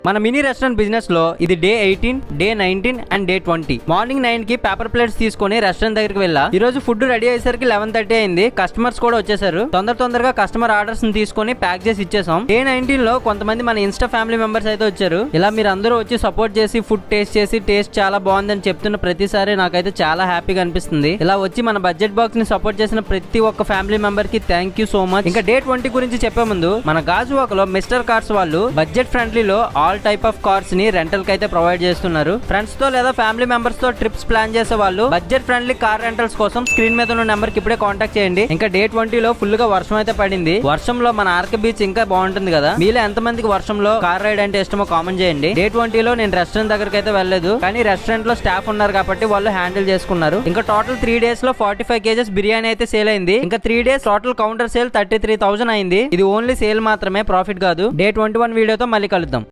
మన mini restaurant business లో ఇది day 18, day 19 and day 20. Morning 9 కి పేపర్ ప్లేట్స్ తీసుకొని రెస్టారెంట్ దగ్గరికి వెళ్ళా. ఈ రోజు ఫుడ్ రెడీ అయ్యేసరికి 11:30 అయింది. కస్టమర్స్ కూడా వచ్చేసారు. తొందరగా కస్టమర్ ఆర్డర్స్ ని తీసుకొని ప్యాక్ చేసి ఇచ్చేసాం. డే 19 లో కొంతమంది మన ఇన్స్టా ఫ్యామిలీ మెంబర్స్ అయితే వచ్చారు. ఇలా మీరు అందరూ వచ్చి సపోర్ట్ చేసి ఫుడ్ టేస్ట్ చేసి టేస్ట్ చాలా బాగుందని చెప్తున్న ప్రతిసారి నాకైతే చాలా హ్యాపీగా అనిపిస్తుంది. ఇలా వచ్చి మన బడ్జెట్ బాక్స్ ని సపోర్ట్ చేసిన ప్రతి ఒక్క ఫ్యామిలీ మెంబర్ కి థ్యాంక్ యూ సో మచ్. ఇంకా డే 20 గురించి చెప్పే ముందు మన గాజువాకలో మిస్టర్ కార్స్ వాళ్ళు బడ్జెట్ ఫ్రెండ్లీలో ఆల్ టైప్ ఆఫ్ కార్స్ ని రెంటల్ కి అయితే ప్రొవైడ్ చేస్తున్నారు. ఫ్రెండ్స్ తో లేదా ఫ్యామిలీ మెంబర్స్ తో ట్రిప్స్ ప్లాన్ చేసే వాళ్ళు బడ్జెట్ ఫ్రెండ్లీ కార్ రెంటల్స్ కోసం స్క్రీన్ మీద ఉన్న నెంబర్ కి ఇప్పుడే కాంటాక్ట్ చేయండి. ఇంకా డే 20 లో ఫుల్ గా వర్షం అయితే పడింది. వర్షంలో మన ఆర్కే బీచ్ ఇంకా బాగుంటుంది కదా. మీలో ఎంత మందికి వర్షంలో కార్ రైడ్ అంటే ఇష్టమో కామెంట్ చేయండి. డే 20 లో నేను రెస్టారెంట్ దగ్గరికి అయితే వెళ్ళలేదు, కానీ రెస్టారెంట్ లో స్టాఫ్ ఉన్నారు కాబట్టి వాళ్ళు హ్యాండిల్ చేసుకున్నారు. ఇంకా టోటల్ 3 డేస్ లో 45 కేజెస్ బిర్యానీ అయితే సేల్ అయింది. ఇంకా 3 డేస్ టోటల్ కౌంటర్ సేల్ 33,000 అయింది. ఇది ఓన్లీ సేల్ మాత్రమే, ప్రాఫిట్ కాదు. డే 21 వీడియోతో మళ్ళీ కలుద్దాం.